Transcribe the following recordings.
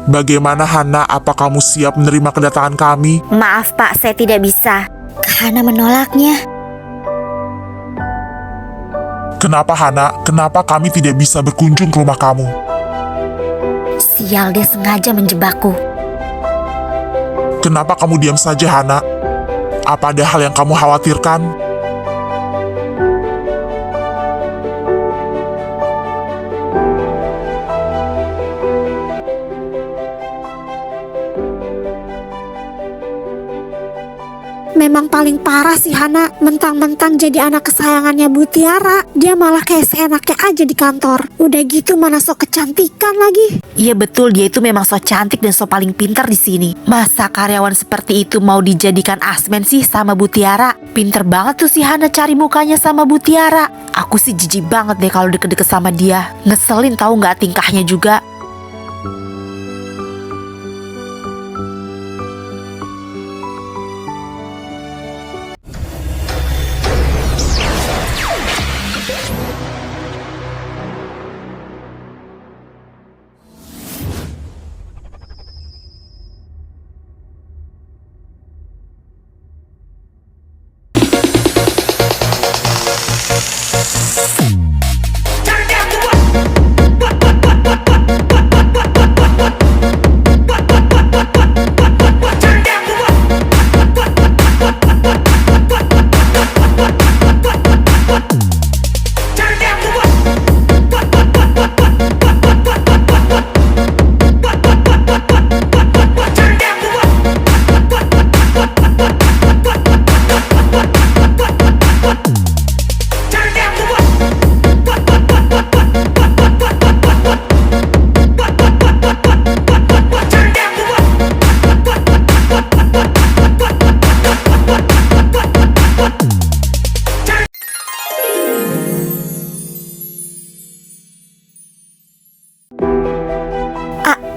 Bagaimana Hana, apa kamu siap menerima kedatangan kami? Maaf Pak, saya tidak bisa. Hana menolaknya. Kenapa Hana? Kenapa kami tidak bisa berkunjung ke rumah kamu? Sial, dia sengaja menjebakku. Kenapa kamu diam saja Hana? Apa ada hal yang kamu khawatirkan? Memang paling parah sih Hana, mentang-mentang jadi anak kesayangannya Bu Tiara, dia malah kayak seenaknya aja di kantor. Udah gitu mana sok kecantikan lagi. Iya betul, dia itu memang so cantik dan so paling pintar di sini. Masa karyawan seperti itu mau dijadikan asmen sih sama Bu Tiara? Pinter banget tuh si Hana cari mukanya sama Bu Tiara. Aku sih jijik banget deh kalau deket-deket sama dia. Ngeselin tahu nggak tingkahnya juga.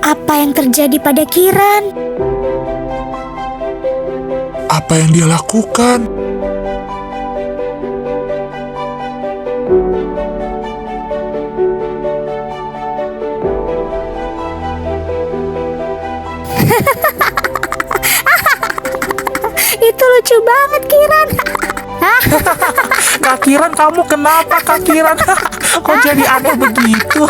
Apa yang terjadi pada Kiran? Apa yang dia lakukan? Itu lucu banget Kiran. Kak Kiran, kamu kenapa Kak Kiran? Kok jadi aneh begitu?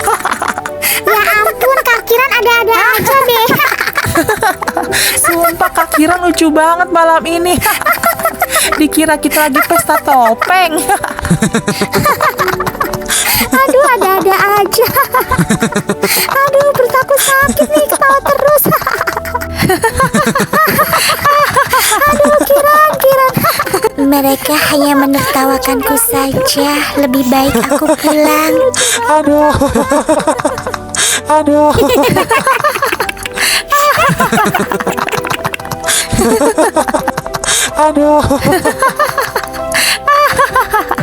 Ya ampun, Kak Kiran ada-ada aja deh. Sumpah Kak Kiran lucu banget malam ini. Dikira kita lagi pesta topeng. Aduh, ada-ada aja. Aduh, perut aku sakit nih, ketawa terus. Aduh, Kiran. Mereka hanya menertawakanku saja. Lebih baik aku pulang. Aduh. Aduh.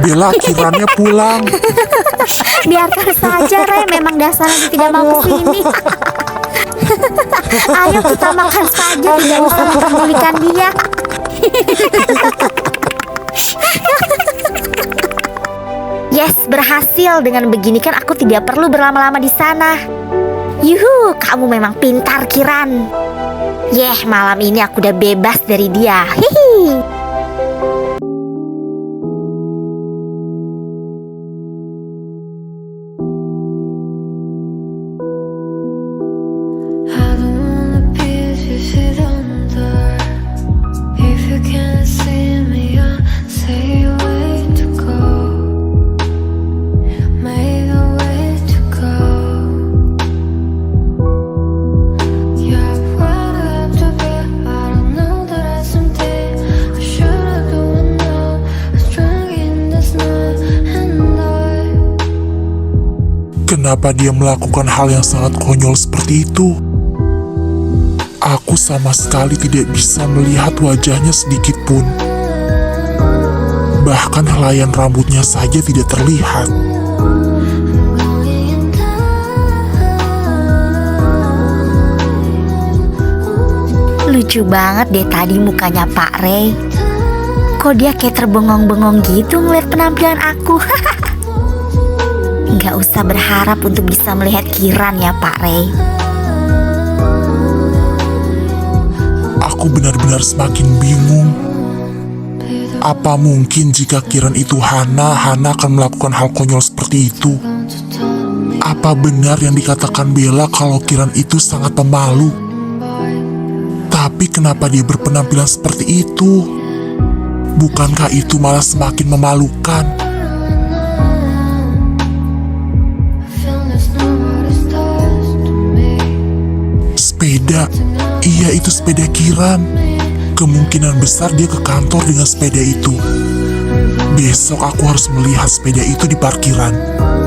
Bella, Kirannya pulang. Biarkan saja, Re. Memang dasarnya tidak mau kesini. Ayo kita makan saja, tidak usah mempedulikan dia. Yes, berhasil. Dengan begini kan aku tidak perlu berlama-lama di sana. Yuhu, kamu memang pintar Kiran. Malam ini aku udah bebas dari dia. Hihi. Kenapa dia melakukan hal yang sangat konyol seperti itu? Aku sama sekali tidak bisa melihat wajahnya sedikit pun. Bahkan helaian rambutnya saja tidak terlihat. Lucu banget deh tadi mukanya Pak Ray. Kok dia kayak terbengong-bengong gitu ngeliat penampilan aku. Nggak usah berharap untuk bisa melihat Kiran ya Pak Ray. Aku benar-benar semakin bingung. Apa mungkin jika Kiran itu Hana akan melakukan hal konyol seperti itu? Apa benar yang dikatakan Bella kalau Kiran itu sangat pemalu? Tapi kenapa dia berpenampilan seperti itu? Bukankah itu malah semakin memalukan? Sepeda, iya itu sepeda Kiran. Kemungkinan besar dia ke kantor dengan sepeda itu. Besok aku harus melihat sepeda itu di parkiran.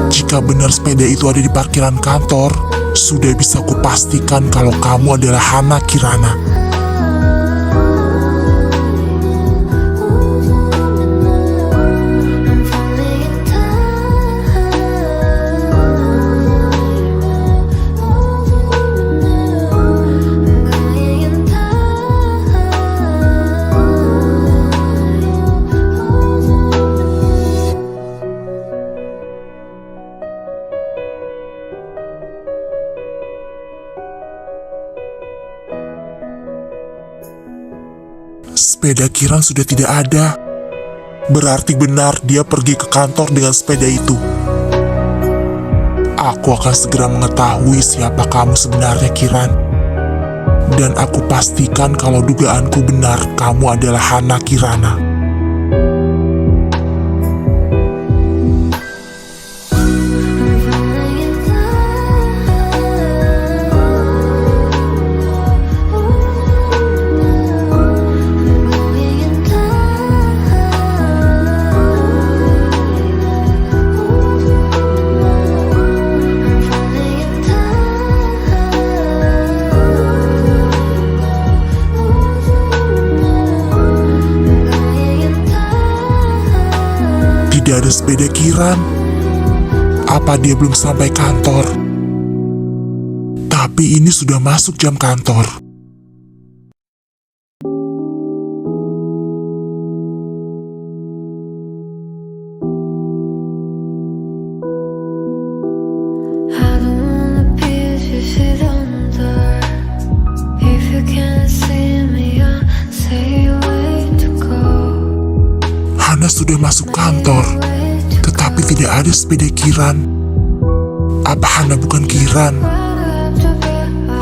Jika benar sepeda itu ada di parkiran kantor, sudah bisa kupastikan kalau kamu adalah Hana Kirana. Sepeda Kiran sudah tidak ada. Berarti benar dia pergi ke kantor dengan sepeda itu. Aku akan segera mengetahui siapa kamu sebenarnya, Kiran. Dan aku pastikan kalau dugaanku benar, kamu adalah Hana Kirana. Tidak ada sepeda Kiran. Apa dia belum sampai kantor? Tapi ini sudah masuk jam kantor. Hana sudah masuk kantor, tetapi tidak ada sepeda Kiran. Apa Hana bukan Kiran?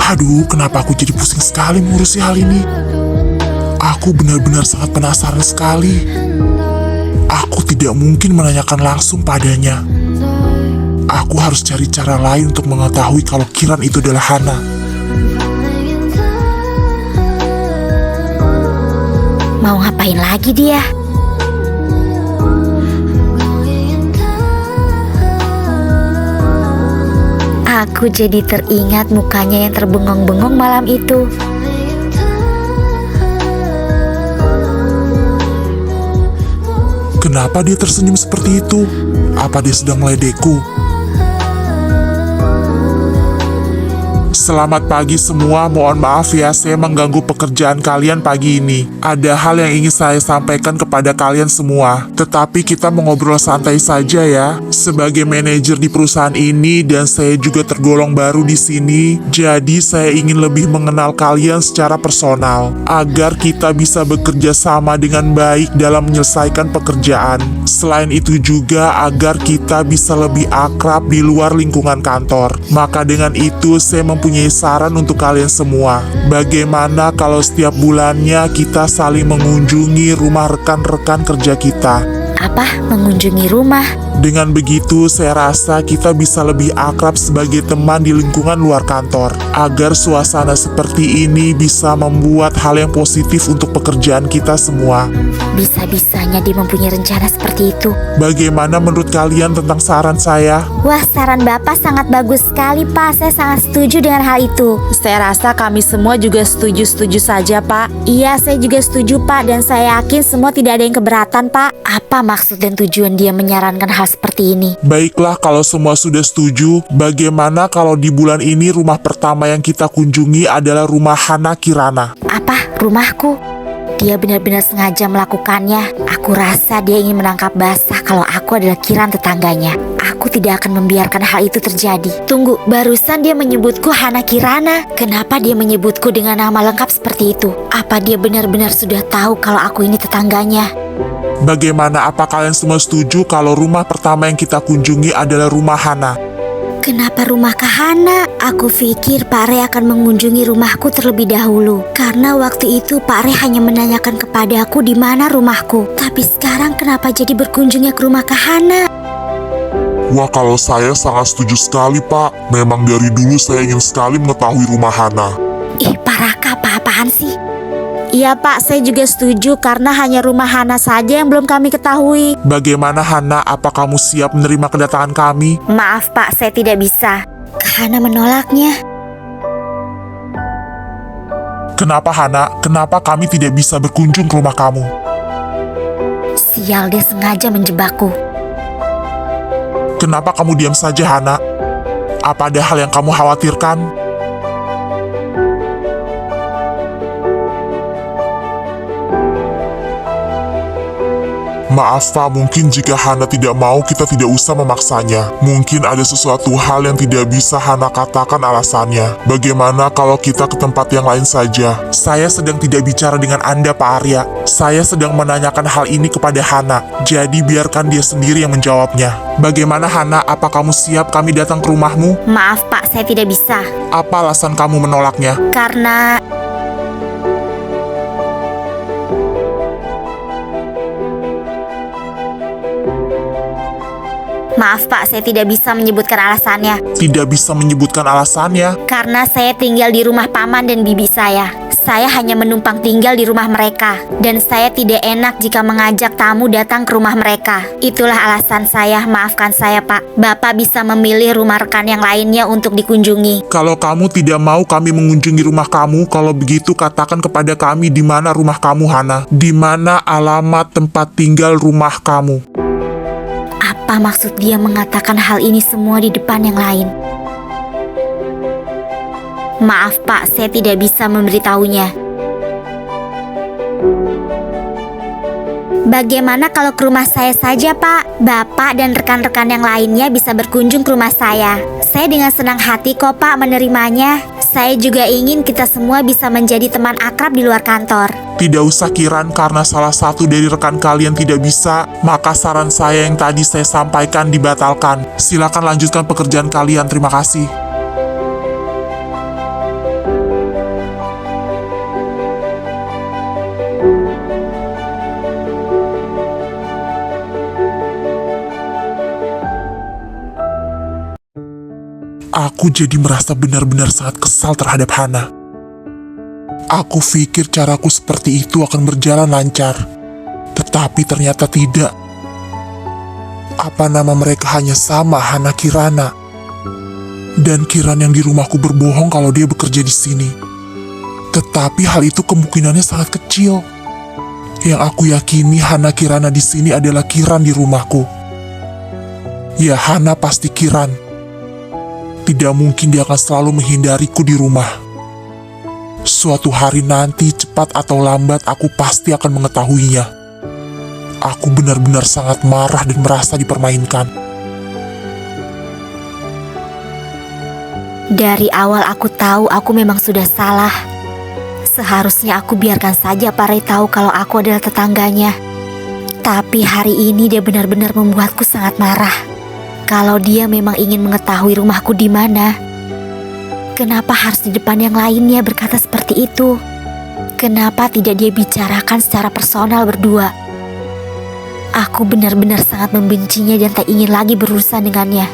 Aduh, kenapa aku jadi pusing sekali mengurusi hal ini? Aku benar-benar sangat penasaran sekali. Aku tidak mungkin menanyakan langsung padanya. Aku harus cari cara lain untuk mengetahui kalau Kiran itu adalah Hana. Mau ngapain lagi dia? Aku jadi teringat mukanya yang terbengong-bengong malam itu. Kenapa dia tersenyum seperti itu? Apa dia sedang meledekku? Selamat pagi semua, mohon maaf ya saya mengganggu pekerjaan kalian pagi ini. Ada hal yang ingin saya sampaikan kepada kalian semua, tetapi kita mau ngobrol santai saja ya. Sebagai manajer di perusahaan ini dan saya juga tergolong baru di sini, jadi saya ingin lebih mengenal kalian secara personal, agar kita bisa bekerja sama dengan baik dalam menyelesaikan pekerjaan. Selain itu juga agar kita bisa lebih akrab di luar lingkungan kantor. Maka dengan itu saya mempunyai saran untuk kalian semua. Bagaimana kalau setiap bulannya kita saling mengunjungi rumah rekan-rekan kerja kita? Apa? Mengunjungi rumah? Dengan begitu, saya rasa kita bisa lebih akrab sebagai teman di lingkungan luar kantor, agar suasana seperti ini bisa membuat hal yang positif untuk pekerjaan kita semua. Bisa-bisanya dia mempunyai rencana seperti itu. Bagaimana menurut kalian tentang saran saya? Wah, saran Bapak sangat bagus sekali, Pak. Saya sangat setuju dengan hal itu. Saya rasa kami semua juga setuju-setuju saja, Pak. Iya, saya juga setuju, Pak. Dan saya yakin semua tidak ada yang keberatan, Pak. Apa maksud dan tujuan dia menyarankan hal seperti ini? Baiklah, kalau semua sudah setuju, bagaimana kalau di bulan ini rumah pertama yang kita kunjungi adalah rumah Hana Kirana? Apa? Rumahku? Dia benar-benar sengaja melakukannya. Aku rasa dia ingin menangkap basah kalau aku adalah Kiran tetangganya. Aku tidak akan membiarkan hal itu terjadi. Tunggu, barusan dia menyebutku Hana Kirana. Kenapa dia menyebutku dengan nama lengkap seperti itu? Apa dia benar-benar sudah tahu kalau aku ini tetangganya? Bagaimana, apa kalian semua setuju kalau rumah pertama yang kita kunjungi adalah rumah Hana? Kenapa rumah Kak Hana? Aku pikir Pak Re akan mengunjungi rumahku terlebih dahulu. Karena waktu itu Pak Re hanya menanyakan kepadaku di mana rumahku. Tapi sekarang kenapa jadi berkunjungnya ke rumah Kak Hana? Wah, kalau saya sangat setuju sekali, Pak. Memang dari dulu saya ingin sekali mengetahui rumah Hana. Ih, Pak Raka, apa-apaan sih? Iya Pak, saya juga setuju karena hanya rumah Hana saja yang belum kami ketahui. Bagaimana Hana, apa kamu siap menerima kedatangan kami? Maaf Pak, saya tidak bisa. Kak Hana menolaknya. Kenapa Hana? Kenapa kami tidak bisa berkunjung ke rumah kamu? Sial, dia sengaja menjebakku. Kenapa kamu diam saja, Hana? Apa ada hal yang kamu khawatirkan? Maaf Pak, mungkin jika Hana tidak mau, kita tidak usah memaksanya. Mungkin ada sesuatu hal yang tidak bisa Hana katakan alasannya. Bagaimana kalau kita ke tempat yang lain saja? Saya sedang tidak bicara dengan Anda, Pak Arya. Saya sedang menanyakan hal ini kepada Hana. Jadi biarkan dia sendiri yang menjawabnya. Bagaimana Hana, apa kamu siap kami datang ke rumahmu? Maaf Pak, saya tidak bisa. Apa alasan kamu menolaknya? Karena... Maaf Pak, saya tidak bisa menyebutkan alasannya. Tidak bisa menyebutkan alasannya. Karena saya tinggal di rumah paman dan bibi saya. Saya hanya menumpang tinggal di rumah mereka. Dan saya tidak enak jika mengajak tamu datang ke rumah mereka. Itulah alasan saya, maafkan saya Pak. Bapak bisa memilih rumah rekan yang lainnya untuk dikunjungi. Kalau kamu tidak mau kami mengunjungi rumah kamu, kalau begitu katakan kepada kami di mana rumah kamu, Hana. Di mana alamat tempat tinggal rumah kamu? Apa maksud dia mengatakan hal ini semua di depan yang lain? Maaf Pak, saya tidak bisa memberitahunya. Bagaimana kalau ke rumah saya saja Pak? Bapak dan rekan-rekan yang lainnya bisa berkunjung ke rumah saya. Saya dengan senang hati kok Pak menerimanya. Saya juga ingin kita semua bisa menjadi teman akrab di luar kantor. Tidak usah Kiran, karena salah satu dari rekan kalian tidak bisa, maka saran saya yang tadi saya sampaikan dibatalkan. Silakan lanjutkan pekerjaan kalian, terima kasih. Aku jadi merasa benar-benar sangat kesal terhadap Hana. Aku pikir caraku seperti itu akan berjalan lancar. Tetapi ternyata tidak. Apa nama mereka hanya sama, Hana Kirana. Dan Kiran yang di rumahku berbohong kalau dia bekerja di sini. Tetapi hal itu kemungkinannya sangat kecil. Yang aku yakini Hana Kirana di sini adalah Kiran di rumahku. Ya, Hana pasti Kiran. Tidak mungkin dia akan selalu menghindariku di rumah. Suatu hari nanti, cepat atau lambat, aku pasti akan mengetahuinya. Aku benar-benar sangat marah dan merasa dipermainkan. Dari awal aku tahu aku memang sudah salah. Seharusnya aku biarkan saja Pak Ray tahu kalau aku adalah tetangganya. Tapi hari ini dia benar-benar membuatku sangat marah. Kalau dia memang ingin mengetahui rumahku di mana, kenapa harus di depan yang lainnya berkata seperti itu? Kenapa tidak dia bicarakan secara personal berdua? Aku benar-benar sangat membencinya dan tak ingin lagi berurusan dengannya.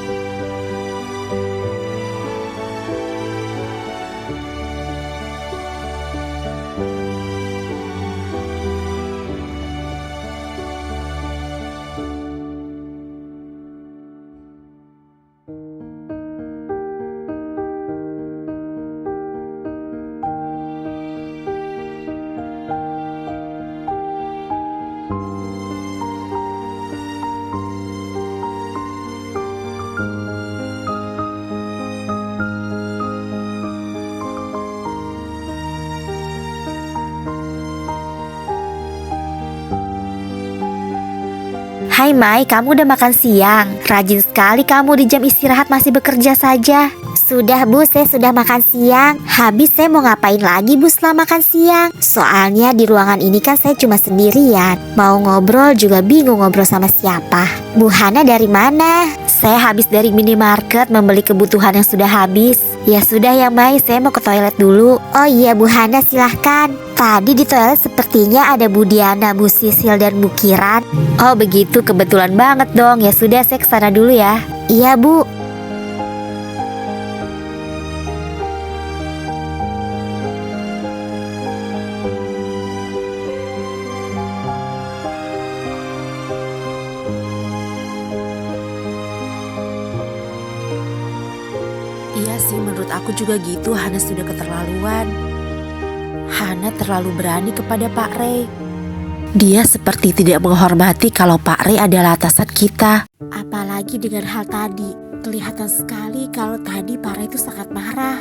Hai Mai, kamu udah makan siang? Rajin sekali kamu di jam istirahat masih bekerja saja. Sudah Bu, saya sudah makan siang. Habis saya mau ngapain lagi Bu setelah makan siang? Soalnya di ruangan ini kan saya cuma sendirian. Mau ngobrol juga bingung ngobrol sama siapa. Bu Hana dari mana? Saya habis dari minimarket membeli kebutuhan yang sudah habis. Ya sudah ya Mai, saya mau ke toilet dulu. Oh iya Bu Hana, silahkan. Tadi di toilet sepertinya ada Bu Diana, Bu Sisil, dan Bu Kiran. Oh begitu, kebetulan banget dong. Ya sudah, saya kesana dulu ya. Iya Bu. Iya sih, menurut aku juga gitu. Hana sudah keterlaluan. Hana terlalu berani kepada Pak Rey. Dia seperti tidak menghormati kalau Pak Rey adalah atasan kita. Apalagi dengan hal tadi. Kelihatan sekali kalau tadi Pak Rey itu sangat marah.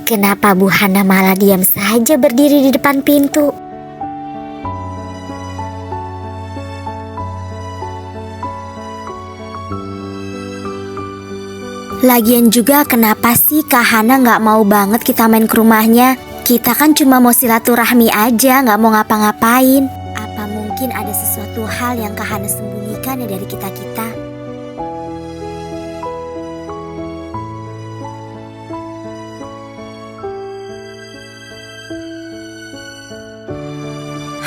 Kenapa Bu Hana malah diam saja berdiri di depan pintu? Lagian juga kenapa sih Kak Hana gak mau banget kita main ke rumahnya? Kita kan cuma mau silaturahmi aja, gak mau ngapa-ngapain. Apa mungkin ada sesuatu hal yang Kak Hana sembunyikan ya dari kita-kita?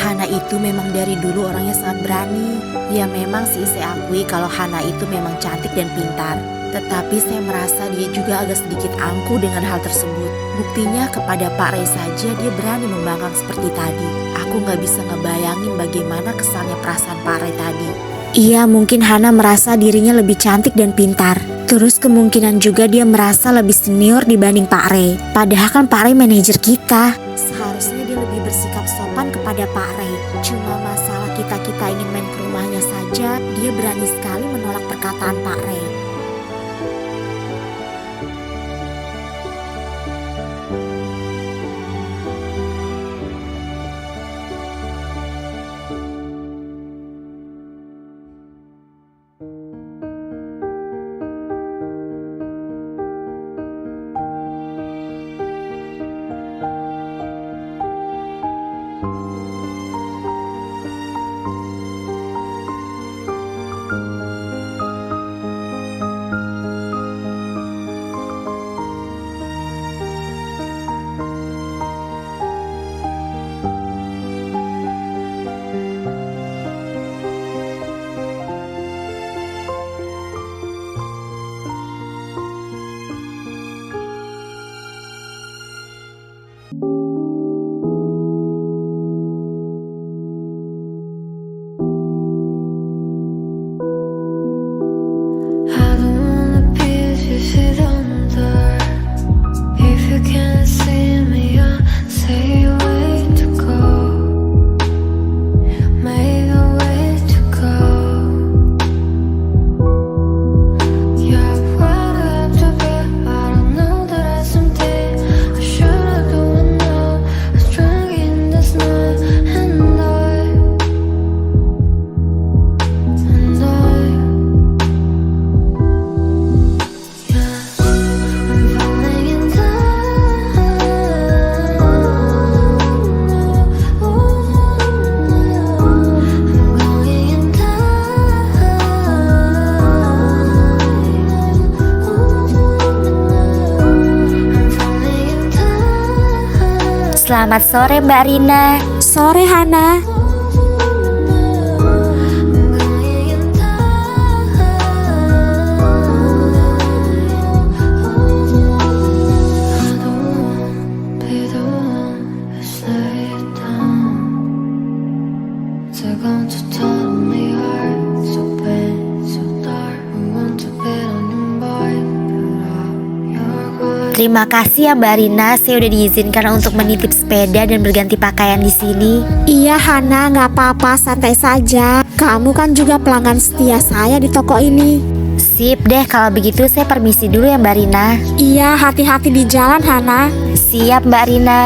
Hana itu memang dari dulu orangnya sangat berani. Ya memang sih saya akui kalau Hana itu memang cantik dan pintar. Tetapi saya merasa dia juga agak sedikit angkuh dengan hal tersebut. Buktinya kepada Pak Rey saja dia berani membangkang seperti tadi. Aku gak bisa ngebayangin bagaimana kesannya perasaan Pak Rey tadi. Iya, mungkin Hana merasa dirinya lebih cantik dan pintar. Terus kemungkinan juga dia merasa lebih senior dibanding Pak Rey. Padahal kan Pak Rey manajer kita. Seharusnya dia lebih bersikap sopan kepada Pak Rey. Cuma masalah kita ingin main ke rumahnya saja, dia berani sekali menolak perkataan Pak Rey. Selamat sore Mbak Rina. Sore Hana. Terima kasih ya Mbak Rina, saya udah diizinkan untuk menitip sepeda dan berganti pakaian di sini. Iya Hana, gak apa-apa, santai saja. Kamu kan juga pelanggan setia saya di toko ini. Sip deh, kalau begitu saya permisi dulu ya Mbak Rina. Iya, hati-hati di jalan Hana. Siap Mbak Rina.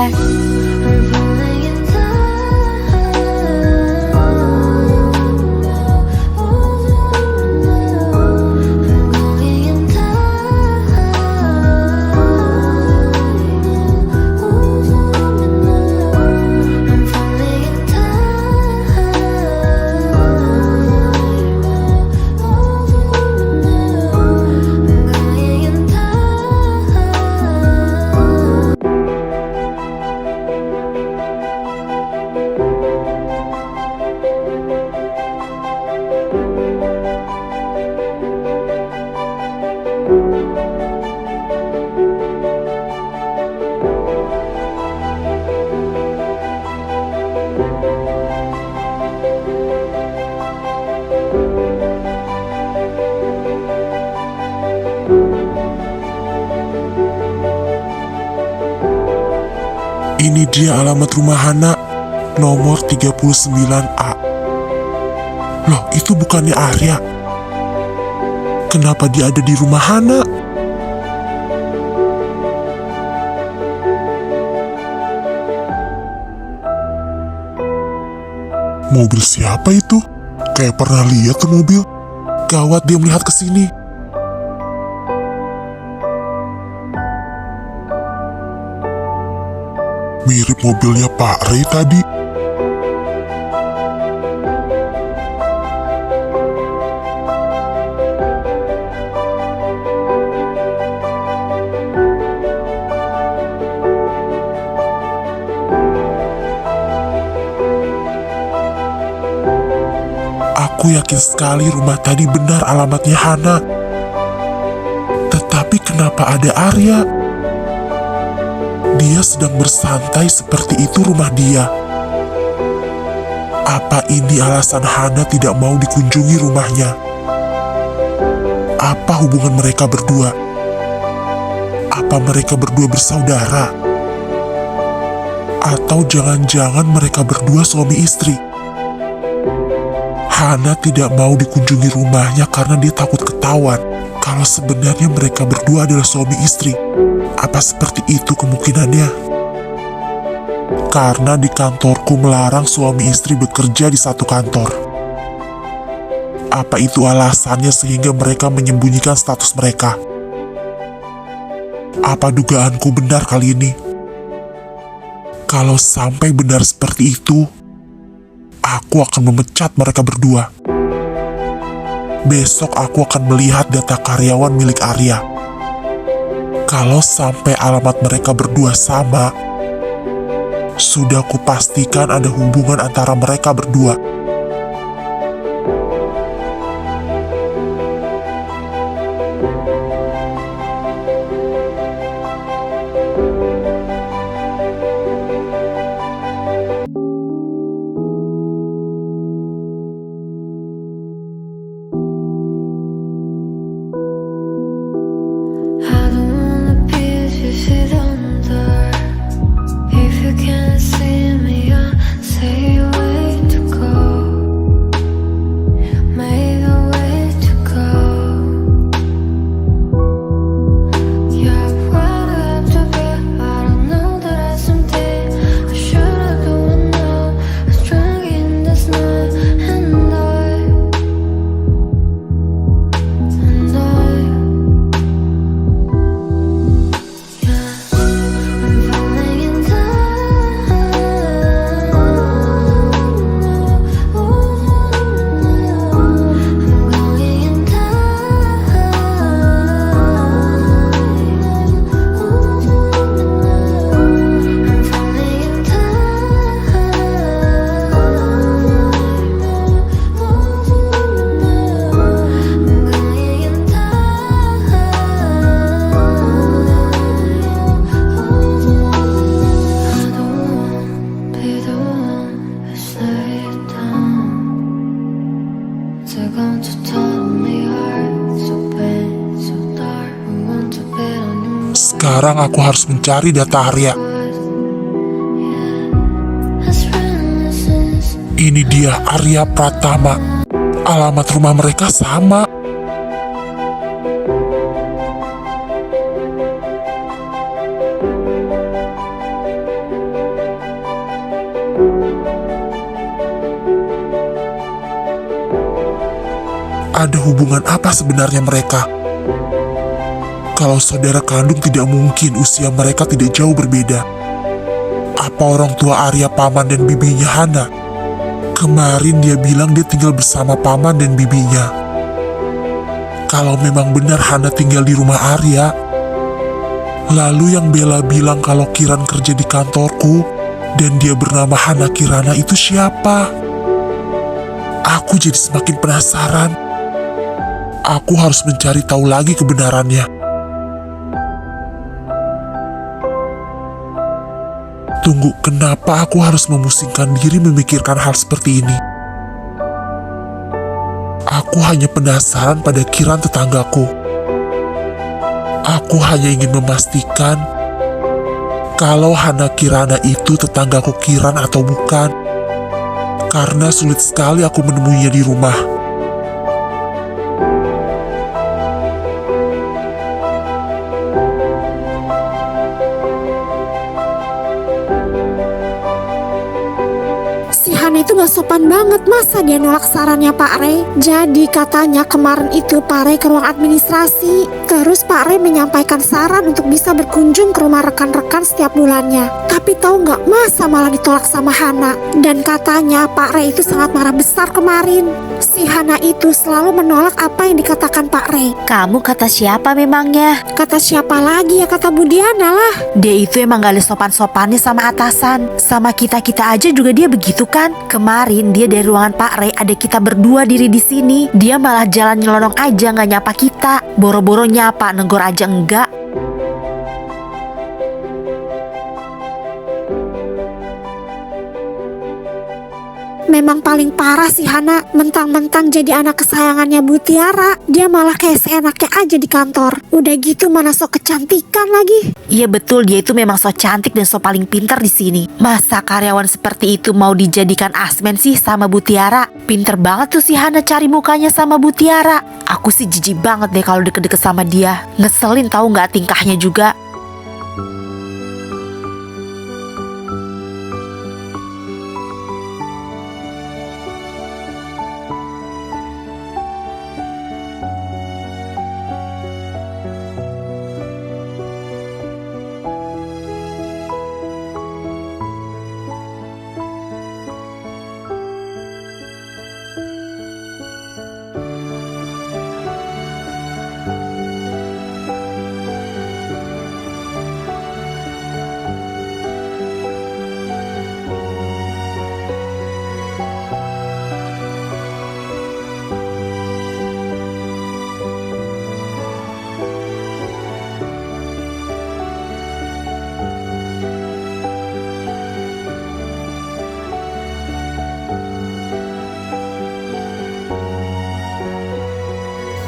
Ini dia alamat rumah Hana, nomor 39A. Loh, itu bukannya Arya? Kenapa dia ada di rumah Hana? Mobil siapa itu? Kayak pernah lihat tuh mobil. Gawat, dia melihat ke sini. Mirip mobilnya Pak Ray tadi. Aku yakin sekali rumah tadi benar alamatnya Hana. Tetapi kenapa ada Arya? Dia sedang bersantai seperti itu rumah dia. Apa ini alasan Hana tidak mau dikunjungi rumahnya? Apa hubungan mereka berdua? Apa mereka berdua bersaudara? Atau jangan-jangan mereka berdua suami istri? Hana tidak mau dikunjungi rumahnya karena dia takut ketahuan kalau sebenarnya mereka berdua adalah suami istri. Apa seperti itu kemungkinannya? Karena di kantorku melarang suami istri bekerja di satu kantor. Apa itu alasannya sehingga mereka menyembunyikan status mereka? Apa dugaanku benar kali ini? Kalau sampai benar seperti itu, aku akan memecat mereka berdua. Besok aku akan melihat data karyawan milik Arya. Kalau sampai alamat mereka berdua sama, sudah kupastikan ada hubungan antara mereka berdua. I don't wanna be if you don't dare. If you can't see me, I'll say way to go. Maybe way to go. Yeah, where do I have to be? I don't know that I something I should've done now. I'm strung in this night, and I I'm falling in Sekarang aku harus mencari data Arya. Ini dia Arya Pratama. Alamat rumah mereka sama. Ada hubungan apa sebenarnya mereka? Kalau saudara kandung, tidak mungkin usia mereka tidak jauh berbeda. Apa orang tua Arya paman dan bibinya Hana? Kemarin dia bilang dia tinggal bersama paman dan bibinya. Kalau memang benar Hana tinggal di rumah Arya, lalu yang Bella bilang kalau Kiran kerja di kantorku dan dia bernama Hana Kirana itu siapa? Aku jadi semakin penasaran. Aku harus mencari tahu lagi kebenarannya. Tunggu, kenapa aku harus memusingkan diri memikirkan hal seperti ini? Aku hanya penasaran pada Kiran tetanggaku. Aku hanya ingin memastikan kalau Hana Kirana itu tetanggaku Kiran atau bukan. Karena sulit sekali aku menemuinya di rumah. Si Hana itu gak sopan banget, masa dia nolak sarannya Pak Rey. Jadi katanya kemarin itu Pak Rey ke ruang administrasi. Terus Pak Rey menyampaikan saran untuk bisa berkunjung ke rumah rekan-rekan setiap bulannya. Tapi tahu nggak, masa malah ditolak sama Hana. Dan katanya Pak Rey itu sangat marah besar kemarin. Si Hana itu selalu menolak apa yang dikatakan Pak Rey. Kamu kata siapa memangnya? Kata siapa lagi ya, kata Budiana lah. Dia itu emang gak ada sopan-sopannya sama atasan. Sama kita-kita aja juga dia begitu kan? Kemarin dia dari ruangan Pak Rey, ada kita berdua diri di sini. Dia malah jalan nyelonong aja, gak nyapa kita. Boro-boro nyapa, negor aja enggak. Memang paling parah sih Hana, mentang-mentang jadi anak kesayangannya Bu Tiara, dia malah kayak seenaknya aja di kantor. Udah gitu mana sok kecantikan lagi. Iya betul, dia itu memang so cantik dan so paling pintar di sini. Masa karyawan seperti itu mau dijadikan asmen sih sama Bu Tiara? Pinter banget tuh si Hana cari mukanya sama Bu Tiara. Aku sih jijik banget deh kalau deket-deket sama dia. Ngeselin tahu nggak tingkahnya juga.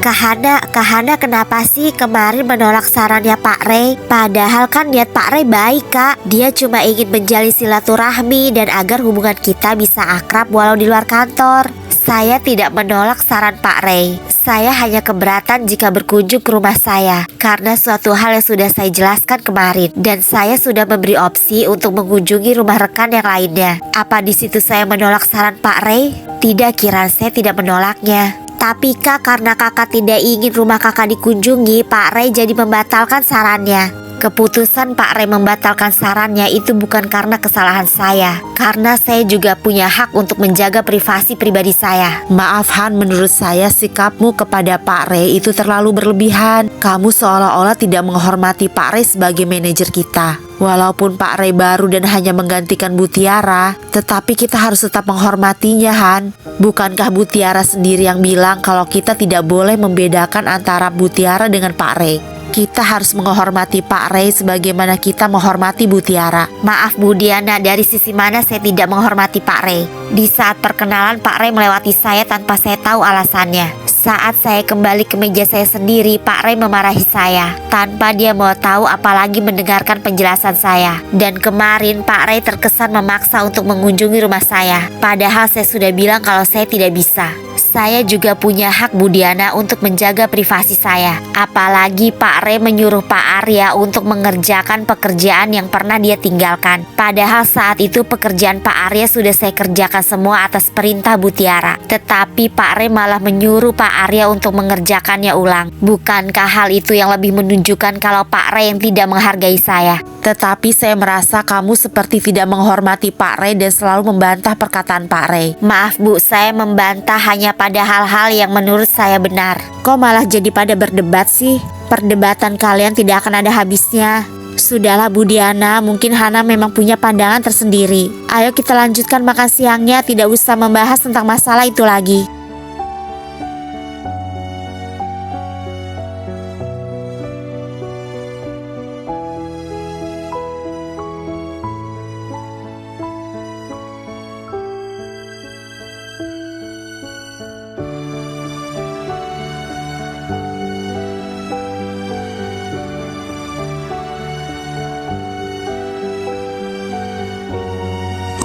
Kak Hana kenapa sih kemarin menolak sarannya Pak Rey? Padahal kan niat Pak Rey baik Kak. Dia cuma ingin menjalin silaturahmi dan agar hubungan kita bisa akrab walau di luar kantor. Saya tidak menolak saran Pak Rey. Saya hanya keberatan jika berkunjung ke rumah saya karena suatu hal yang sudah saya jelaskan kemarin, dan saya sudah memberi opsi untuk mengunjungi rumah rekan yang lainnya. Apa di situ saya menolak saran Pak Rey? Tidak, Kiran, saya tidak menolaknya. Tapi Kak, karena kakak tidak ingin rumah kakak dikunjungi, Pak Rey jadi membatalkan sarannya. Keputusan Pak Rey membatalkan sarannya itu bukan karena kesalahan saya, karena saya juga punya hak untuk menjaga privasi pribadi saya. Maaf Han, menurut saya sikapmu kepada Pak Rey itu terlalu berlebihan. Kamu seolah-olah tidak menghormati Pak Rey sebagai manajer kita. Walaupun Pak Rey baru dan hanya menggantikan Bu Tiara, tetapi kita harus tetap menghormatinya Han. Bukankah Bu Tiara sendiri yang bilang kalau kita tidak boleh membedakan antara Bu Tiara dengan Pak Rey? Kita harus menghormati Pak Rey sebagaimana kita menghormati Bu Tiara. Maaf Bu Diana, dari sisi mana saya tidak menghormati Pak Rey? Di saat perkenalan Pak Rey melewati saya tanpa saya tahu alasannya. Saat saya kembali ke meja saya sendiri, Pak Rey memarahi saya tanpa dia mau tahu apalagi mendengarkan penjelasan saya. Dan kemarin Pak Rey terkesan memaksa untuk mengunjungi rumah saya, padahal saya sudah bilang kalau saya tidak bisa. Saya juga punya hak Bu Diana untuk menjaga privasi saya. Apalagi Pak Rey menyuruh Pak Arya untuk mengerjakan pekerjaan yang pernah dia tinggalkan. Padahal saat itu pekerjaan Pak Arya sudah saya kerjakan semua atas perintah Bu Tiara. Tetapi Pak Rey malah menyuruh Pak Arya untuk mengerjakannya ulang. Bukankah hal itu yang lebih menunjukkan kalau Pak Rey yang tidak menghargai saya? Tetapi saya merasa kamu seperti tidak menghormati Pak Rey dan selalu membantah perkataan Pak Rey. Maaf Bu, saya membantah hanya pada hal-hal yang menurut saya benar. Kok malah jadi pada berdebat sih? Perdebatan kalian tidak akan ada habisnya. Sudahlah Bu Diana, mungkin Hana memang punya pandangan tersendiri. Ayo kita lanjutkan makan siangnya, tidak usah membahas tentang masalah itu lagi.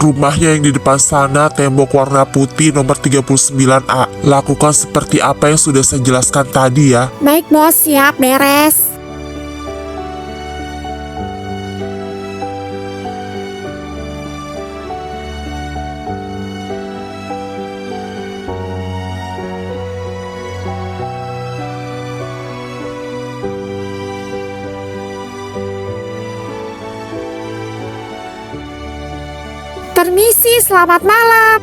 Rumahnya yang di depan sana, tembok warna putih nomor 39A. Lakukan seperti apa yang sudah saya jelaskan tadi ya. Baik bos, siap, beres. Permisi, selamat malam.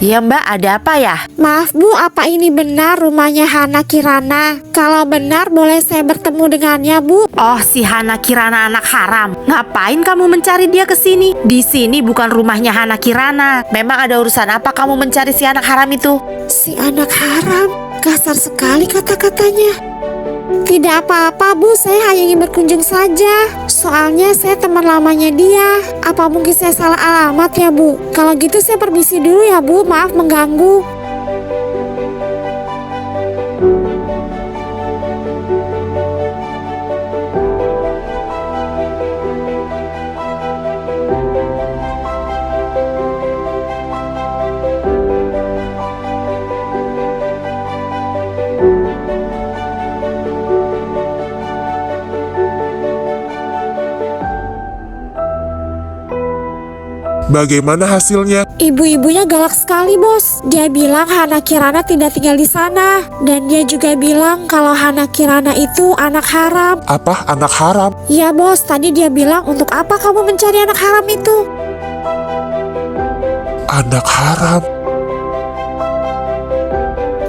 Ya Mbak, ada apa ya? Maaf Bu, apa ini benar rumahnya Hana Kirana? Kalau benar, boleh saya bertemu dengannya Bu? Oh, si Hana Kirana anak haram. Ngapain kamu mencari dia ke sini? Di sini bukan rumahnya Hana Kirana. Memang ada urusan apa kamu mencari si anak haram itu? Si anak haram, kasar sekali kata-katanya. Tidak apa-apa Bu, saya hanya ingin berkunjung saja. Soalnya saya teman lamanya dia. Apa mungkin saya salah alamat ya Bu? Kalau gitu saya permisi dulu ya Bu, maaf mengganggu. Bagaimana hasilnya? Ibu-ibunya galak sekali bos. Dia bilang Hana Kirana tidak tinggal di sana. Dan dia juga bilang kalau Hana Kirana itu anak haram. Apa anak haram? Ya bos, tadi dia bilang untuk apa kamu mencari anak haram itu? Anak haram?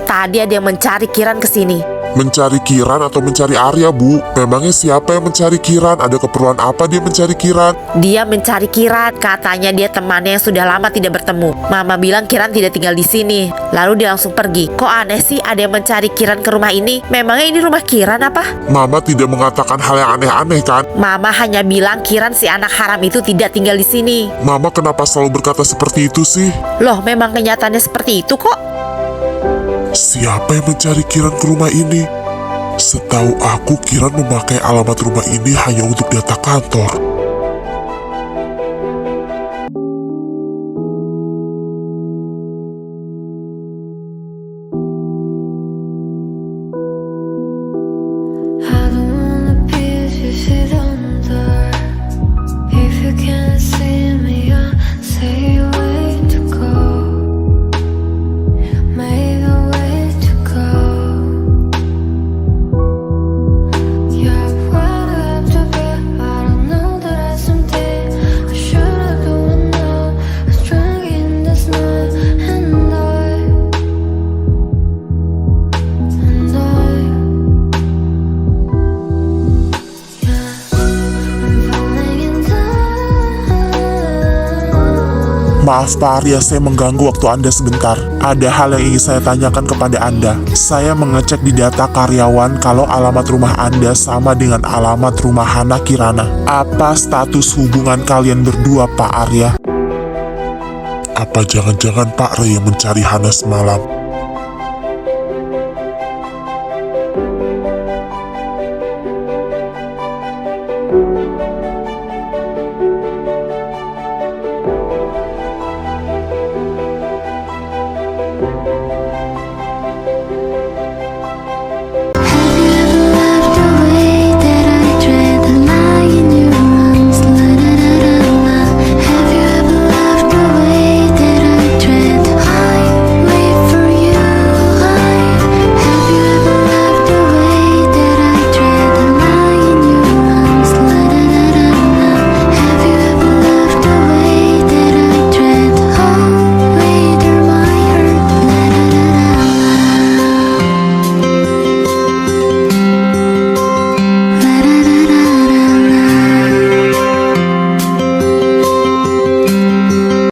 Tadi ada yang mencari Kiran ke sini. Mencari Kiran atau mencari Arya, Bu? Memangnya siapa yang mencari Kiran? Ada keperluan apa dia mencari Kiran? Dia mencari Kiran, katanya dia temannya yang sudah lama tidak bertemu. Mama bilang Kiran tidak tinggal di sini. Lalu dia langsung pergi. Kok aneh sih ada yang mencari Kiran ke rumah ini? Memangnya ini rumah Kiran apa? Mama tidak mengatakan hal yang aneh-aneh kan? Mama hanya bilang Kiran si anak haram itu tidak tinggal di sini. Mama kenapa selalu berkata seperti itu sih? Loh, memang kenyataannya seperti itu kok. Siapa yang mencari Kiran ke rumah ini? Setahu aku, Kiran memakai alamat rumah ini hanya untuk data kantor. I don't wanna be if you don't dare. If you can't see me, I'll say way to go. Maybe way to go. Yeah, where do I have to be? I don't know that that's something I should've done now. I was drunk in this night, and I Maaf Pak Arya, saya mengganggu waktu Anda sebentar. Ada hal yang ingin saya tanyakan kepada Anda. Saya mengecek di data karyawan kalau alamat rumah Anda sama dengan alamat rumah Hana Kirana. Apa status hubungan kalian berdua, Pak Arya? Apa jangan-jangan Pak Ray yang mencari Hana semalam?